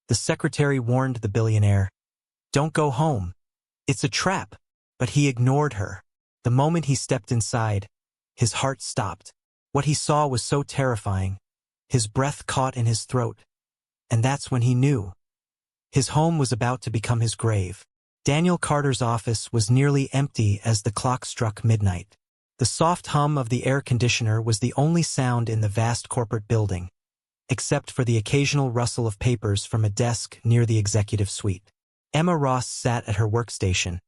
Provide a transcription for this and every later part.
The secretary warned the billionaire, "Don't go home. It's a trap." But he ignored her. The moment he stepped inside, his heart stopped. What he saw was so terrifying. His breath caught in his throat. And that's when he knew. His home was about to become his grave. Daniel Carter's office was nearly empty as the clock struck midnight. The soft hum of the air conditioner was the only sound in the vast corporate building, except for the occasional rustle of papers from a desk near the executive suite. Emma Ross sat at her workstation,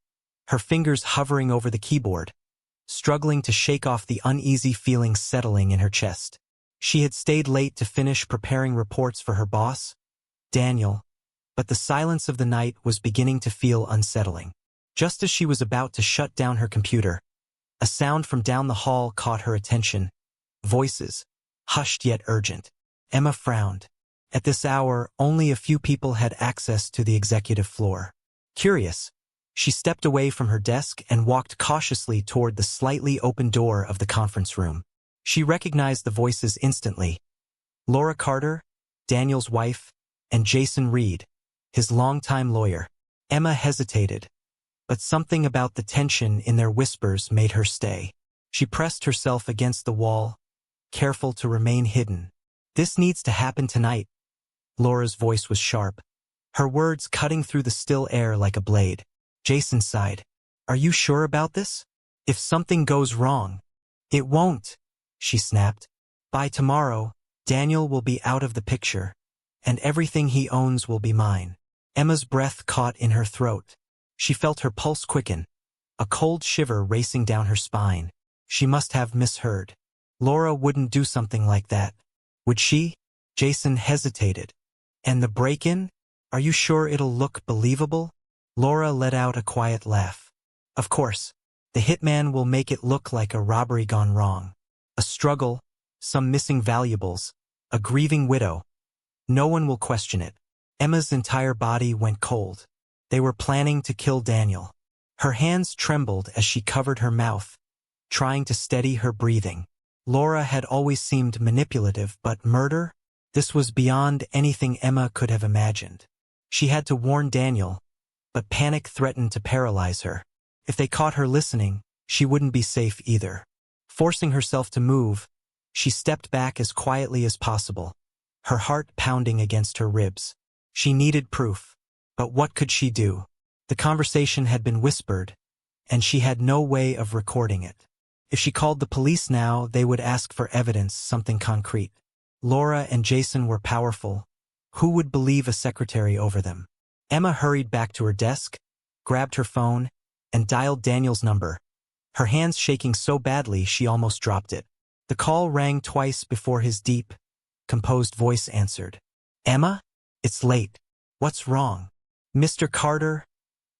her fingers hovering over the keyboard, struggling to shake off the uneasy feeling settling in her chest. She had stayed late to finish preparing reports for her boss, Daniel, but the silence of the night was beginning to feel unsettling. Just as she was about to shut down her computer, a sound from down the hall caught her attention. Voices, hushed yet urgent. Emma frowned. At this hour, only a few people had access to the executive floor. Curious, she stepped away from her desk and walked cautiously toward the slightly open door of the conference room. She recognized the voices instantly. Laura Carter, Daniel's wife, and Jason Reed, his longtime lawyer. Emma hesitated, but something about the tension in their whispers made her stay. She pressed herself against the wall, careful to remain hidden. "This needs to happen tonight." Laura's voice was sharp, her words cutting through the still air like a blade. Jason sighed. "Are you sure about this? If something goes wrong." "It won't," she snapped. "By tomorrow, Daniel will be out of the picture, and everything he owns will be mine." Emma's breath caught in her throat. She felt her pulse quicken, a cold shiver racing down her spine. She must have misheard. Laura wouldn't do something like that, would she? Jason hesitated. "And the break-in? Are you sure it'll look believable?" Laura let out a quiet laugh. "Of course. The hitman will make it look like a robbery gone wrong. A struggle, some missing valuables, a grieving widow. No one will question it." Emma's entire body went cold. They were planning to kill Daniel. Her hands trembled as she covered her mouth, trying to steady her breathing. Laura had always seemed manipulative, but murder? This was beyond anything Emma could have imagined. She had to warn Daniel, but panic threatened to paralyze her. If they caught her listening, she wouldn't be safe either. Forcing herself to move, she stepped back as quietly as possible, her heart pounding against her ribs. She needed proof, but what could she do? The conversation had been whispered, and she had no way of recording it. If she called the police now, they would ask for evidence, something concrete. Laura and Jason were powerful. Who would believe a secretary over them? Emma hurried back to her desk, grabbed her phone, and dialed Daniel's number, her hands shaking so badly she almost dropped it. The call rang twice before his deep, composed voice answered. "Emma? It's late. What's wrong?" "Mr. Carter,"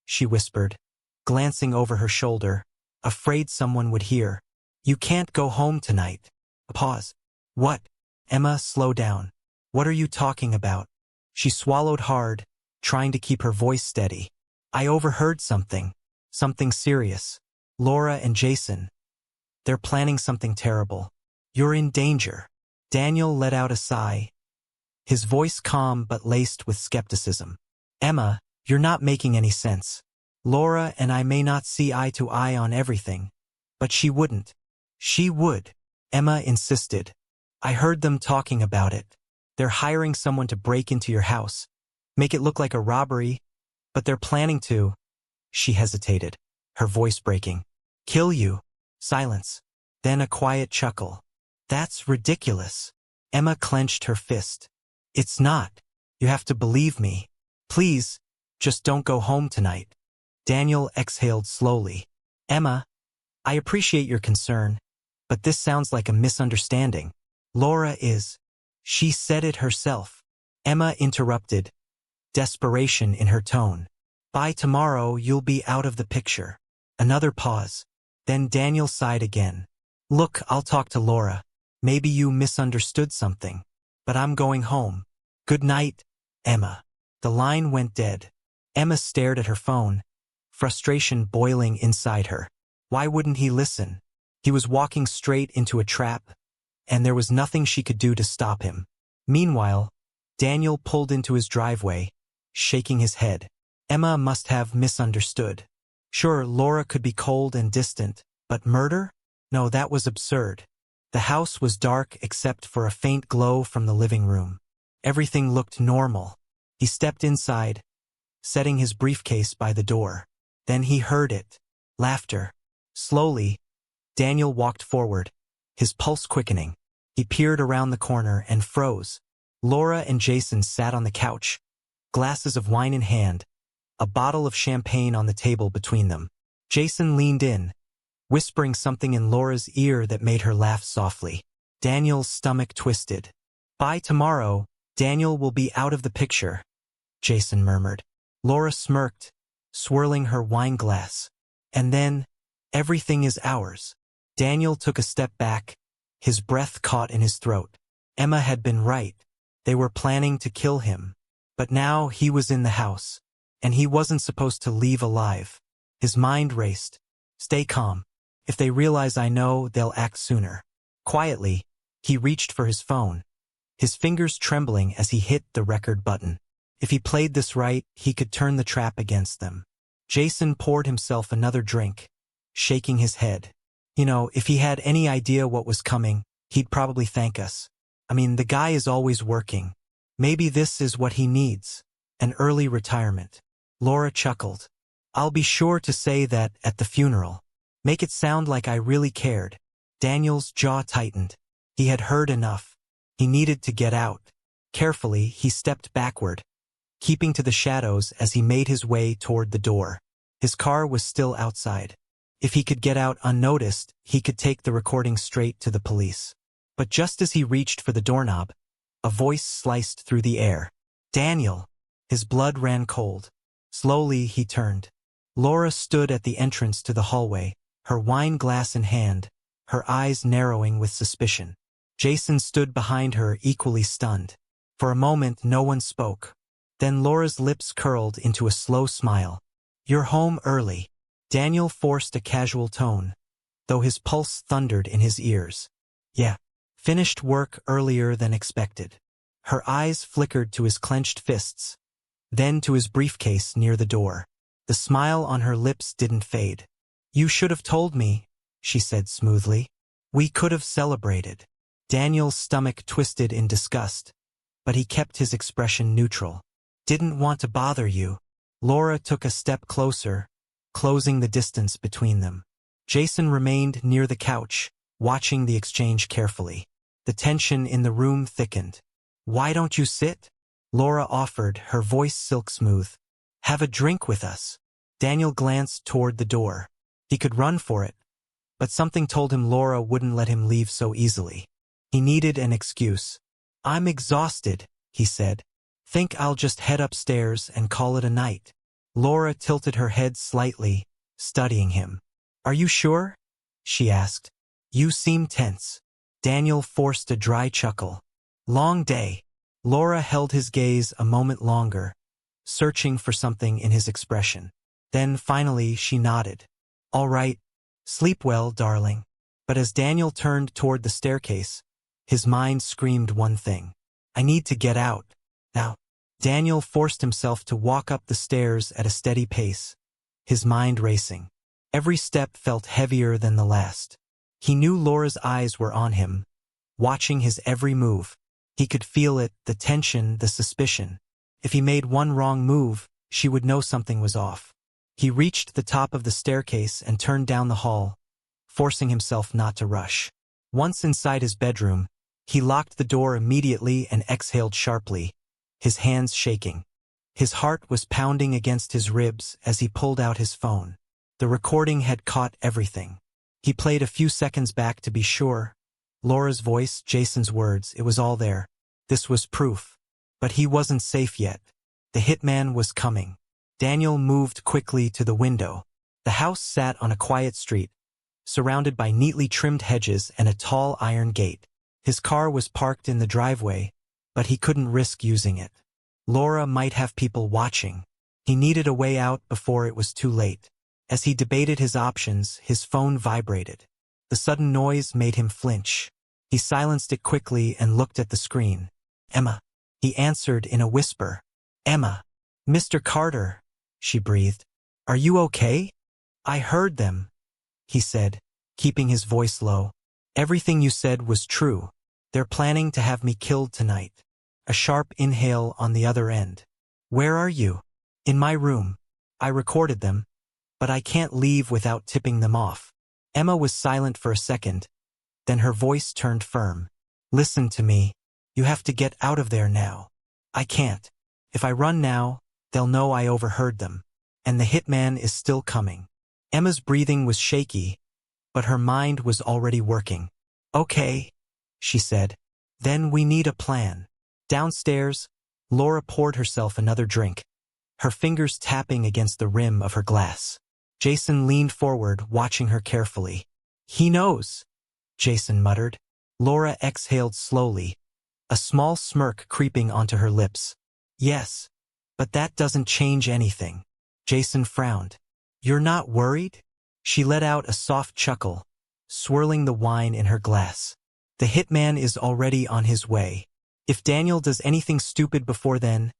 she whispered, glancing over her shoulder, afraid someone would hear. "You can't go home tonight." A pause. "What?" "Emma, slow down. What are you talking about?" She swallowed hard, trying to keep her voice steady. "I overheard something. Something serious. Laura and Jason. They're planning something terrible. You're in danger." Daniel let out a sigh, his voice calm but laced with skepticism. "Emma, you're not making any sense. Laura and I may not see eye to eye on everything, but she wouldn't." "She would," Emma insisted. "I heard them talking about it. They're hiring someone to break into your house, make it look like a robbery, but they're planning to—" She hesitated, her voice breaking. "Kill you." Silence. Then a quiet chuckle. "That's ridiculous." Emma clenched her fist. "It's not. You have to believe me. Please, just don't go home tonight." Daniel exhaled slowly. "Emma, I appreciate your concern, but this sounds like a misunderstanding. Laura is—" She said it herself. Emma interrupted, desperation in her tone. "By tomorrow, you'll be out of the picture." Another pause. Then Daniel sighed again. "Look, I'll talk to Laura. Maybe you misunderstood something, but I'm going home. Good night, Emma." The line went dead. Emma stared at her phone, frustration boiling inside her. Why wouldn't he listen? He was walking straight into a trap, and there was nothing she could do to stop him. Meanwhile, Daniel pulled into his driveway, shaking his head. Emma must have misunderstood. Sure, Laura could be cold and distant, but murder? No, that was absurd. The house was dark except for a faint glow from the living room. Everything looked normal. He stepped inside, setting his briefcase by the door. Then he heard it. Laughter. Slowly, Daniel walked forward, his pulse quickening. He peered around the corner and froze. Laura and Jason sat on the couch, glasses of wine in hand, a bottle of champagne on the table between them. Jason leaned in, whispering something in Laura's ear that made her laugh softly. Daniel's stomach twisted. By tomorrow, Daniel will be out of the picture, Jason murmured. Laura smirked, swirling her wine glass. And then, everything is ours. Daniel took a step back, his breath caught in his throat. Emma had been right. They were planning to kill him. But now he was in the house, and he wasn't supposed to leave alive. His mind raced. Stay calm. If they realize I know, they'll act sooner. Quietly, he reached for his phone, his fingers trembling as he hit the record button. If he played this right, he could turn the trap against them. Jason poured himself another drink, shaking his head. You know, if he had any idea what was coming, he'd probably thank us. I mean, the guy is always working. Maybe this is what he needs. An early retirement. Laura chuckled. I'll be sure to say that at the funeral. Make it sound like I really cared. Daniel's jaw tightened. He had heard enough. He needed to get out. Carefully, he stepped backward, keeping to the shadows as he made his way toward the door. His car was still outside. If he could get out unnoticed, he could take the recording straight to the police. But just as he reached for the doorknob, a voice sliced through the air. Daniel! His blood ran cold. Slowly, he turned. Laura stood at the entrance to the hallway, her wine glass in hand, her eyes narrowing with suspicion. Jason stood behind her, equally stunned. For a moment, no one spoke. Then Laura's lips curled into a slow smile. You're home early. Daniel forced a casual tone, though his pulse thundered in his ears. Yeah. Finished work earlier than expected. Her eyes flickered to his clenched fists, then to his briefcase near the door. The smile on her lips didn't fade. You should have told me, she said smoothly. We could have celebrated. Daniel's stomach twisted in disgust, but he kept his expression neutral. Didn't want to bother you. Laura took a step closer, closing the distance between them. Jason remained near the couch, watching the exchange carefully. The tension in the room thickened. Why don't you sit? Laura offered, her voice silk smooth. Have a drink with us. Daniel glanced toward the door. He could run for it, but something told him Laura wouldn't let him leave so easily. He needed an excuse. I'm exhausted, he said. Think I'll just head upstairs and call it a night. Laura tilted her head slightly, studying him. Are you sure? She asked. You seem tense. Daniel forced a dry chuckle. Long day. Laura held his gaze a moment longer, searching for something in his expression. Then finally she nodded. All right. Sleep well, darling. But as Daniel turned toward the staircase, his mind screamed one thing. I need to get out. Now. Daniel forced himself to walk up the stairs at a steady pace, his mind racing. Every step felt heavier than the last. He knew Laura's eyes were on him, watching his every move. He could feel it, the tension, the suspicion. If he made one wrong move, she would know something was off. He reached the top of the staircase and turned down the hall, forcing himself not to rush. Once inside his bedroom, he locked the door immediately and exhaled sharply, his hands shaking. His heart was pounding against his ribs as he pulled out his phone. The recording had caught everything. He played a few seconds back to be sure. Laura's voice, Jason's words, it was all there. This was proof. But he wasn't safe yet. The hitman was coming. Daniel moved quickly to the window. The house sat on a quiet street, surrounded by neatly trimmed hedges and a tall iron gate. His car was parked in the driveway, but he couldn't risk using it. Laura might have people watching. He needed a way out before it was too late. As he debated his options, his phone vibrated. The sudden noise made him flinch. He silenced it quickly and looked at the screen. Emma. He answered in a whisper. Emma. Mr. Carter, she breathed. Are you okay? I heard them, he said, keeping his voice low. Everything you said was true. They're planning to have me killed tonight. A sharp inhale on the other end. Where are you? In my room. I recorded them, but I can't leave without tipping them off. Emma was silent for a second, then her voice turned firm. Listen to me. You have to get out of there now. I can't. If I run now, they'll know I overheard them. And the hitman is still coming. Emma's breathing was shaky, but her mind was already working. Okay, she said. Then we need a plan. Downstairs, Laura poured herself another drink, her fingers tapping against the rim of her glass. Jason leaned forward, watching her carefully. He knows, Jason muttered. Laura exhaled slowly, a small smirk creeping onto her lips. Yes, but that doesn't change anything. Jason frowned. You're not worried? She let out a soft chuckle, swirling the wine in her glass. The hitman is already on his way. If Daniel does anything stupid before then...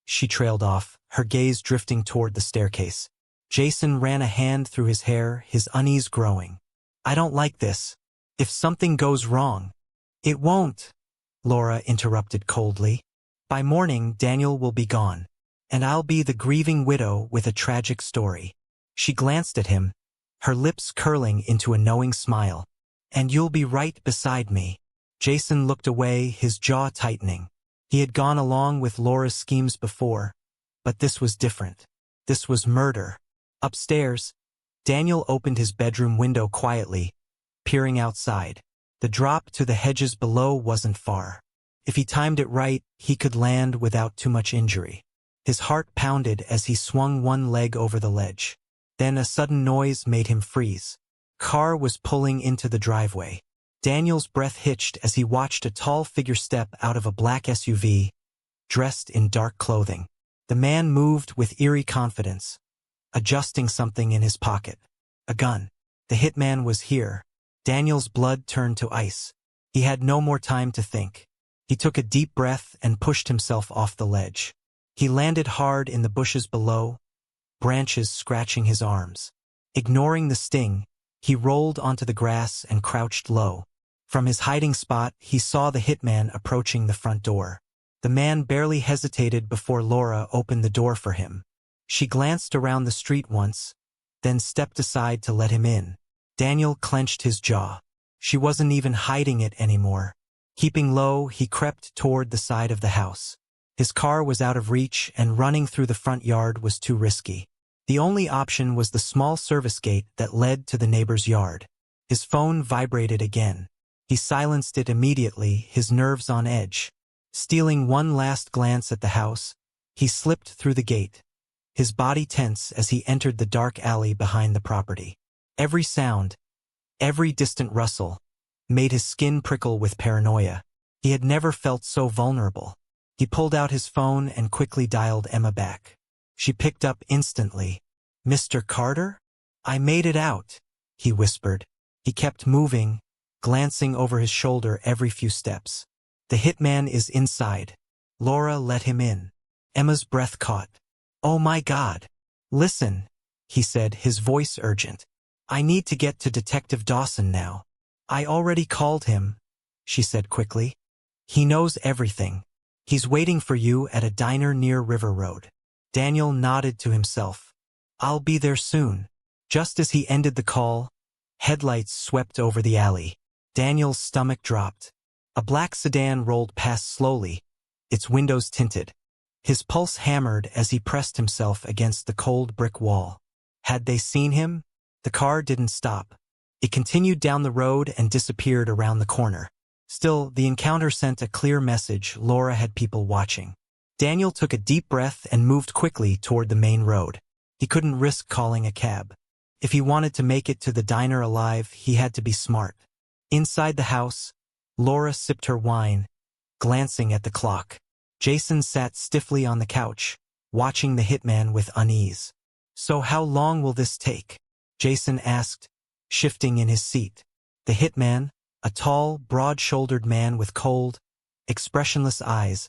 She trailed off, her gaze drifting toward the staircase. Jason ran a hand through his hair, his unease growing. I don't like this. If something goes wrong... It won't, Laura interrupted coldly. By morning, Daniel will be gone, and I'll be the grieving widow with a tragic story. She glanced at him, her lips curling into a knowing smile. And you'll be right beside me. Jason looked away, his jaw tightening. He had gone along with Laura's schemes before, but this was different. This was murder. Upstairs, Daniel opened his bedroom window quietly, peering outside. The drop to the hedges below wasn't far. If he timed it right, he could land without too much injury. His heart pounded as he swung one leg over the ledge. Then a sudden noise made him freeze. Car was pulling into the driveway. Daniel's breath hitched as he watched a tall figure step out of a black SUV, dressed in dark clothing. The man moved with eerie confidence, adjusting something in his pocket. A gun. The hitman was here. Daniel's blood turned to ice. He had no more time to think. He took a deep breath and pushed himself off the ledge. He landed hard in the bushes below, branches scratching his arms. Ignoring the sting, he rolled onto the grass and crouched low. From his hiding spot, he saw the hitman approaching the front door. The man barely hesitated before Laura opened the door for him. She glanced around the street once, then stepped aside to let him in. Daniel clenched his jaw. She wasn't even hiding it anymore. Keeping low, he crept toward the side of the house. His car was out of reach, and running through the front yard was too risky. The only option was the small service gate that led to the neighbor's yard. His phone vibrated again. He silenced it immediately, his nerves on edge. Stealing one last glance at the house, he slipped through the gate, his body tense as he entered the dark alley behind the property. Every sound, every distant rustle, made his skin prickle with paranoia. He had never felt so vulnerable. He pulled out his phone and quickly dialed Emma back. She picked up instantly. Mr. Carter? I made it out, he whispered. He kept moving, glancing over his shoulder every few steps. The hitman is inside. Laura let him in. Emma's breath caught. Oh my God. Listen, he said, his voice urgent. I need to get to Detective Dawson now. I already called him, she said quickly. He knows everything. He's waiting for you at a diner near River Road. Daniel nodded to himself. I'll be there soon. Just as he ended the call, headlights swept over the alley. Daniel's stomach dropped. A black sedan rolled past slowly, its windows tinted. His pulse hammered as he pressed himself against the cold brick wall. Had they seen him? The car didn't stop. It continued down the road and disappeared around the corner. Still, the encounter sent a clear message: Laura had people watching. Daniel took a deep breath and moved quickly toward the main road. He couldn't risk calling a cab. If he wanted to make it to the diner alive, he had to be smart. Inside the house, Laura sipped her wine, glancing at the clock. Jason sat stiffly on the couch, watching the hitman with unease. So how long will this take? Jason asked, shifting in his seat. The hitman, a tall, broad-shouldered man with cold, expressionless eyes,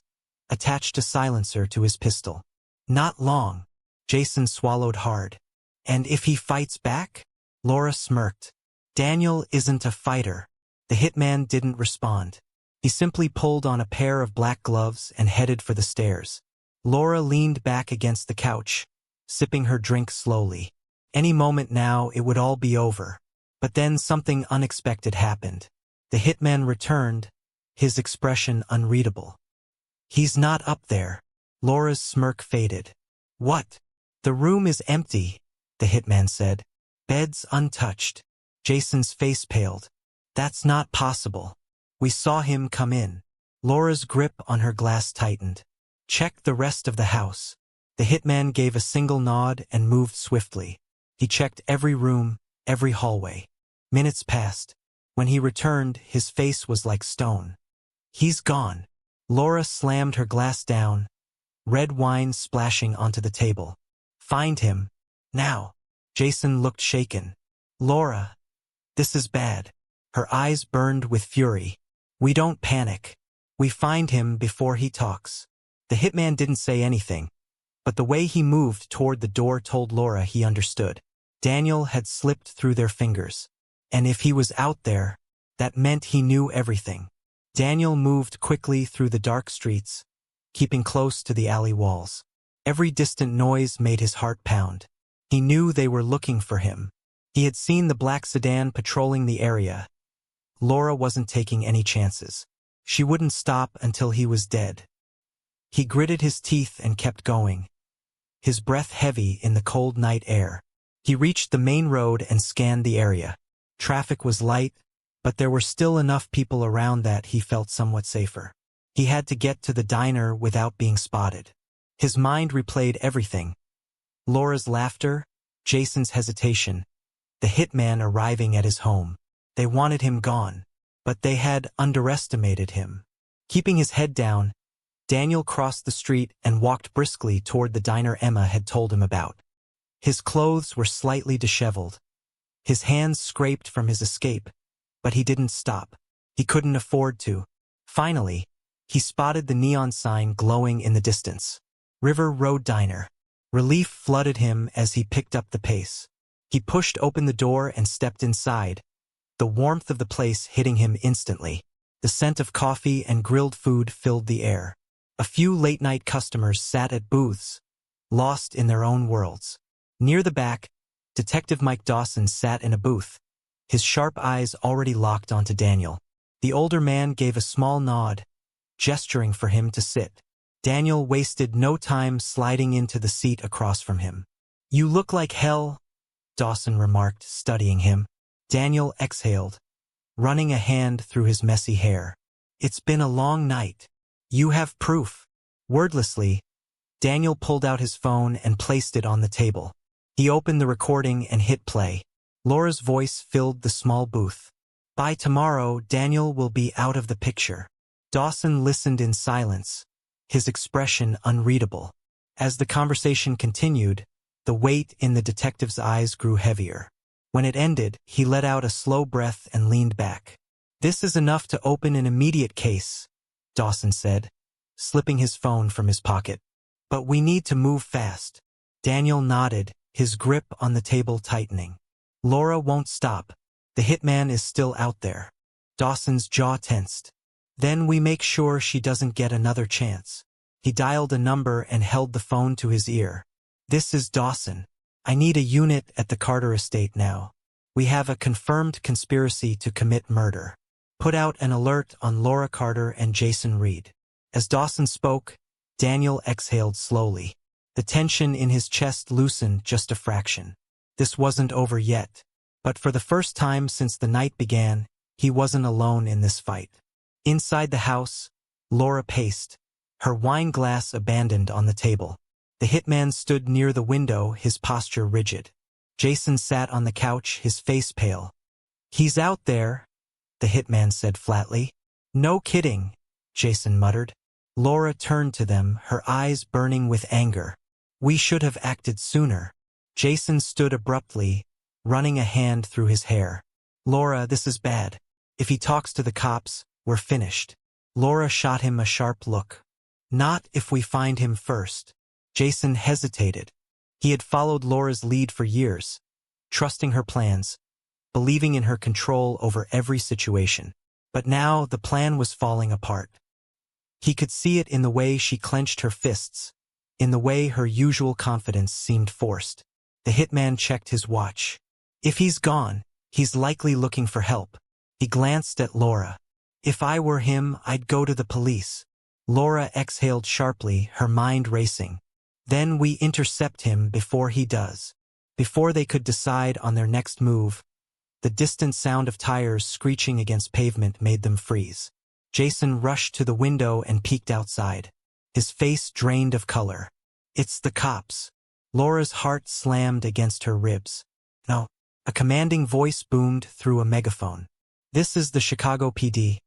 attached a silencer to his pistol. Not long. Jason swallowed hard. And if he fights back? Laura smirked. Daniel isn't a fighter. The hitman didn't respond. He simply pulled on a pair of black gloves and headed for the stairs. Laura leaned back against the couch, sipping her drink slowly. Any moment now it would all be over. But then something unexpected happened. The hitman returned, his expression unreadable. He's not up there. Laura's smirk faded. What? The room is empty, the hitman said. Beds untouched. Jason's face paled. That's not possible. We saw him come in. Laura's grip on her glass tightened. Check the rest of the house. The hitman gave a single nod and moved swiftly. He checked every room, every hallway. Minutes passed. When he returned, his face was like stone. He's gone. Laura slammed her glass down, red wine splashing onto the table. Find him. Now. Jason looked shaken. Laura. This is bad. Her eyes burned with fury. We don't panic. We find him before he talks. The hitman didn't say anything, but the way he moved toward the door told Laura he understood. Daniel had slipped through their fingers. And if he was out there, that meant he knew everything. Daniel moved quickly through the dark streets, keeping close to the alley walls. Every distant noise made his heart pound. He knew they were looking for him. He had seen the black sedan patrolling the area. Laura wasn't taking any chances. She wouldn't stop until he was dead. He gritted his teeth and kept going, his breath heavy in the cold night air. He reached the main road and scanned the area. Traffic was light, but there were still enough people around that he felt somewhat safer. He had to get to the diner without being spotted. His mind replayed everything. Laura's laughter, Jason's hesitation, the hitman arriving at his home. They wanted him gone, but they had underestimated him. Keeping his head down, Daniel crossed the street and walked briskly toward the diner Emma had told him about. His clothes were slightly disheveled. His hands scraped from his escape, but he didn't stop. He couldn't afford to. Finally, he spotted the neon sign glowing in the distance. River Road Diner. Relief flooded him as he picked up the pace. He pushed open the door and stepped inside, the warmth of the place hitting him instantly. The scent of coffee and grilled food filled the air. A few late-night customers sat at booths, lost in their own worlds. Near the back, Detective Mike Dawson sat in a booth, his sharp eyes already locked onto Daniel. The older man gave a small nod, gesturing for him to sit. Daniel wasted no time sliding into the seat across from him. You look like hell, Dawson remarked, studying him. Daniel exhaled, running a hand through his messy hair. It's been a long night. You have proof. Wordlessly, Daniel pulled out his phone and placed it on the table. He opened the recording and hit play. Laura's voice filled the small booth. By tomorrow, Daniel will be out of the picture. Dawson listened in silence, his expression unreadable. As the conversation continued, the weight in the detective's eyes grew heavier. When it ended, he let out a slow breath and leaned back. This is enough to open an immediate case, Dawson said, slipping his phone from his pocket. But we need to move fast. Daniel nodded, his grip on the table tightening. Laura won't stop. The hitman is still out there. Dawson's jaw tensed. Then we make sure she doesn't get another chance. He dialed a number and held the phone to his ear. This is Dawson. I need a unit at the Carter estate now. We have a confirmed conspiracy to commit murder. Put out an alert on Laura Carter and Jason Reed. As Dawson spoke, Daniel exhaled slowly. The tension in his chest loosened just a fraction. This wasn't over yet, but for the first time since the night began, he wasn't alone in this fight. Inside the house, Laura paced, her wine glass abandoned on the table. The hitman stood near the window, his posture rigid. Jason sat on the couch, his face pale. He's out there, the hitman said flatly. No kidding, Jason muttered. Laura turned to them, her eyes burning with anger. We should have acted sooner. Jason stood abruptly, running a hand through his hair. Laura, this is bad. If he talks to the cops, we're finished. Laura shot him a sharp look. Not if we find him first. Jason hesitated. He had followed Laura's lead for years, trusting her plans, believing in her control over every situation. But now the plan was falling apart. He could see it in the way she clenched her fists, in the way her usual confidence seemed forced. The hitman checked his watch. If he's gone, he's likely looking for help. He glanced at Laura. If I were him, I'd go to the police. Laura exhaled sharply, her mind racing. Then we intercept him before he does. Before they could decide on their next move, the distant sound of tires screeching against pavement made them freeze. Jason rushed to the window and peeked outside, his face drained of color. It's the cops. Laura's heart slammed against her ribs. No. A commanding voice boomed through a megaphone. This is the Chicago PD.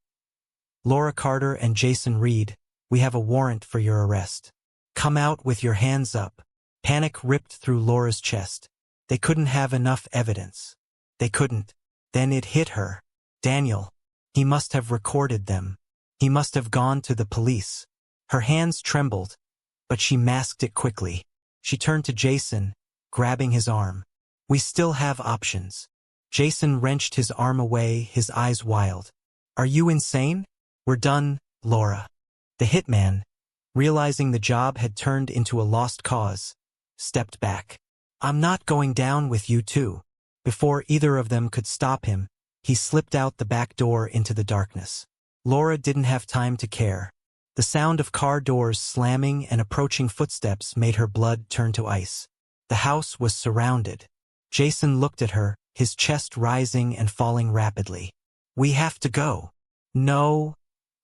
Laura Carter and Jason Reed, we have a warrant for your arrest. Come out with your hands up. Panic ripped through Laura's chest. They couldn't have enough evidence. They couldn't. Then it hit her. Daniel. He must have recorded them. He must have gone to the police. Her hands trembled, but she masked it quickly. She turned to Jason, grabbing his arm. We still have options. Jason wrenched his arm away, his eyes wild. Are you insane? We're done, Laura. The hitman, realizing the job had turned into a lost cause, stepped back. I'm not going down with you two. Before either of them could stop him, he slipped out the back door into the darkness. Laura didn't have time to care. The sound of car doors slamming and approaching footsteps made her blood turn to ice. The house was surrounded. Jason looked at her, his chest rising and falling rapidly. We have to go. No,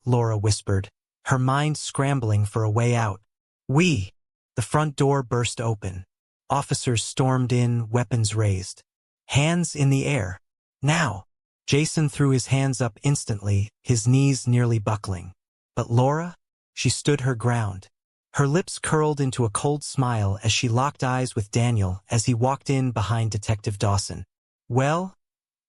Laura whispered, her mind scrambling for a way out. We. The front door burst open. Officers stormed in, weapons raised. Hands in the air. Now. Jason threw his hands up instantly, his knees nearly buckling. But Laura? She stood her ground. Her lips curled into a cold smile as she locked eyes with Daniel as he walked in behind Detective Dawson. Well,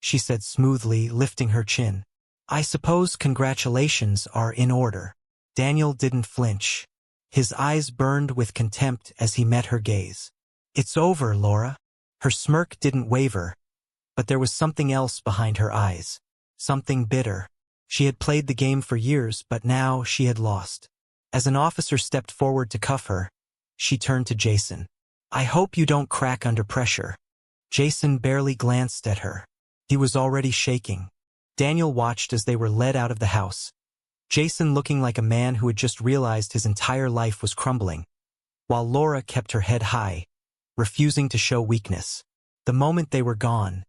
she said smoothly, lifting her chin. I suppose congratulations are in order. Daniel didn't flinch. His eyes burned with contempt as he met her gaze. It's over, Laura. Her smirk didn't waver, but there was something else behind her eyes. Something bitter. She had played the game for years, but now she had lost. As an officer stepped forward to cuff her, she turned to Jason. I hope you don't crack under pressure. Jason barely glanced at her. He was already shaking. Daniel watched as they were led out of the house. Jason looking like a man who had just realized his entire life was crumbling, while Laura kept her head high, refusing to show weakness. The moment they were gone,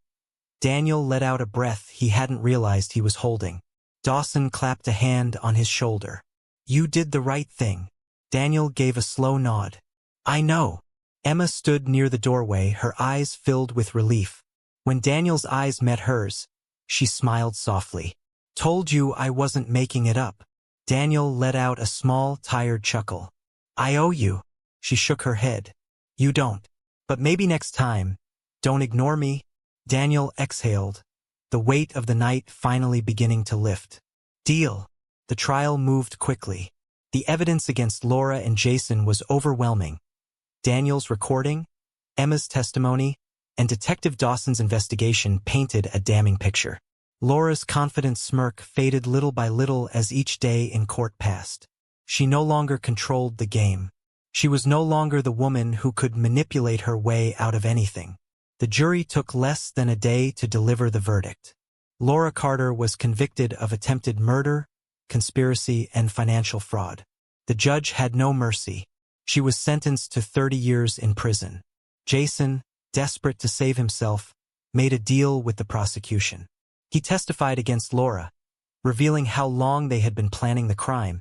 Daniel let out a breath he hadn't realized he was holding. Dawson clapped a hand on his shoulder. You did the right thing. Daniel gave a slow nod. I know. Emma stood near the doorway, her eyes filled with relief. When Daniel's eyes met hers, she smiled softly. Told you I wasn't making it up. Daniel let out a small, tired chuckle. I owe you. She shook her head. You don't. But maybe next time. Don't ignore me. Daniel exhaled, the weight of the night finally beginning to lift. Deal. The trial moved quickly. The evidence against Laura and Jason was overwhelming. Daniel's recording, Emma's testimony, and Detective Dawson's investigation painted a damning picture. Laura's confident smirk faded little by little as each day in court passed. She no longer controlled the game. She was no longer the woman who could manipulate her way out of anything. The jury took less than a day to deliver the verdict. Laura Carter was convicted of attempted murder, conspiracy, and financial fraud. The judge had no mercy. She was sentenced to 30 years in prison. Jason, desperate to save himself, made a deal with the prosecution. He testified against Laura, revealing how long they had been planning the crime,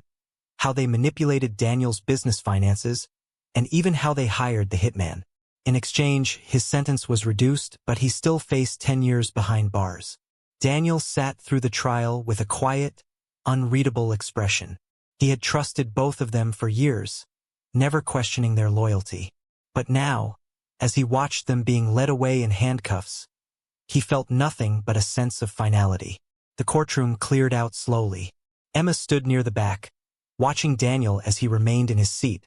how they manipulated Daniel's business finances, and even how they hired the hitman. In exchange, his sentence was reduced, but he still faced 10 years behind bars. Daniel sat through the trial with a quiet, unreadable expression. He had trusted both of them for years, never questioning their loyalty. But now, as he watched them being led away in handcuffs, he felt nothing but a sense of finality. The courtroom cleared out slowly. Emma stood near the back, watching Daniel as he remained in his seat,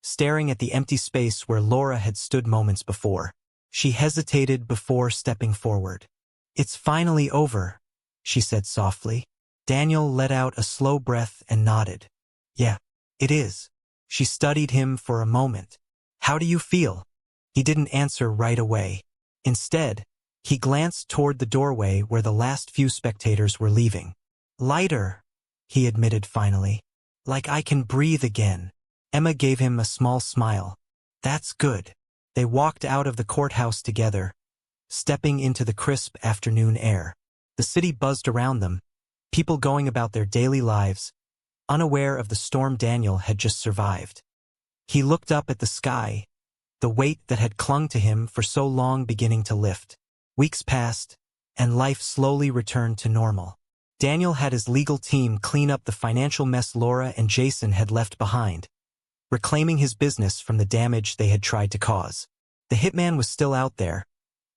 staring at the empty space where Laura had stood moments before. She hesitated before stepping forward. "It's finally over," she said softly. Daniel let out a slow breath and nodded. "Yeah, it is." She studied him for a moment. "How do you feel?" He didn't answer right away. Instead, he glanced toward the doorway where the last few spectators were leaving. "Lighter," he admitted finally. "Like I can breathe again." Emma gave him a small smile. "That's good." They walked out of the courthouse together, stepping into the crisp afternoon air. The city buzzed around them, people going about their daily lives, unaware of the storm Daniel had just survived. He looked up at the sky, the weight that had clung to him for so long beginning to lift. Weeks passed, and life slowly returned to normal. Daniel had his legal team clean up the financial mess Laura and Jason had left behind, reclaiming his business from the damage they had tried to cause. The hitman was still out there,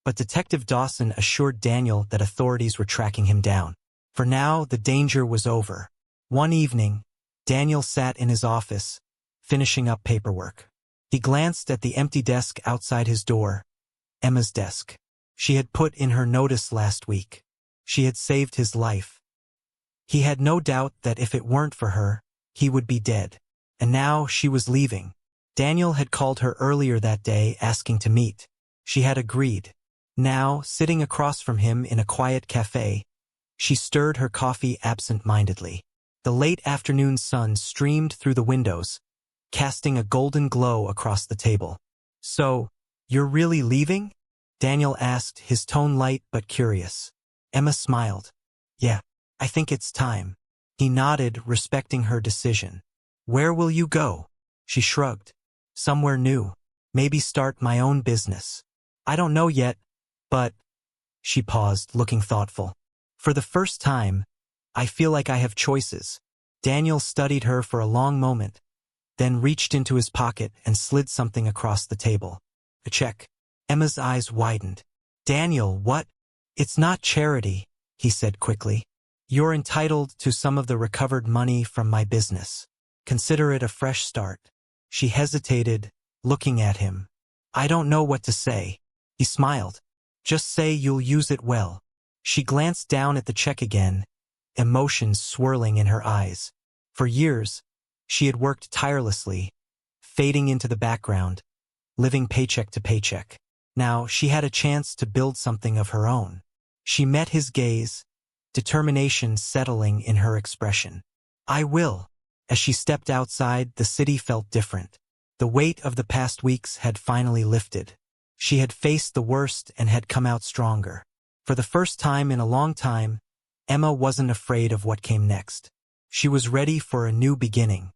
but Detective Dawson assured Daniel that authorities were tracking him down. For now, the danger was over. One evening, Daniel sat in his office, finishing up paperwork. He glanced at the empty desk outside his door, Emma's desk. She had put in her notice last week. She had saved his life. He had no doubt that if it weren't for her, he would be dead. And now she was leaving. Daniel had called her earlier that day asking to meet. She had agreed. Now, sitting across from him in a quiet cafe, she stirred her coffee absent-mindedly. The late afternoon sun streamed through the windows, casting a golden glow across the table. "So, you're really leaving?" Daniel asked, his tone light but curious. Emma smiled. "Yeah, I think it's time." He nodded, respecting her decision. "Where will you go?" She shrugged. "Somewhere new. Maybe start my own business. I don't know yet, but..." She paused, looking thoughtful. "For the first time, I feel like I have choices." Daniel studied her for a long moment, then reached into his pocket and slid something across the table. "A check." Emma's eyes widened. "Daniel, what?" "It's not charity," he said quickly. "You're entitled to some of the recovered money from my business. Consider it a fresh start." She hesitated, looking at him. "I don't know what to say." He smiled. "Just say you'll use it well." She glanced down at the check again, emotions swirling in her eyes. For years, she had worked tirelessly, fading into the background, living paycheck to paycheck. Now she had a chance to build something of her own. She met his gaze, determination settling in her expression. "I will." As she stepped outside, the city felt different. The weight of the past weeks had finally lifted. She had faced the worst and had come out stronger. For the first time in a long time, Emma wasn't afraid of what came next. She was ready for a new beginning.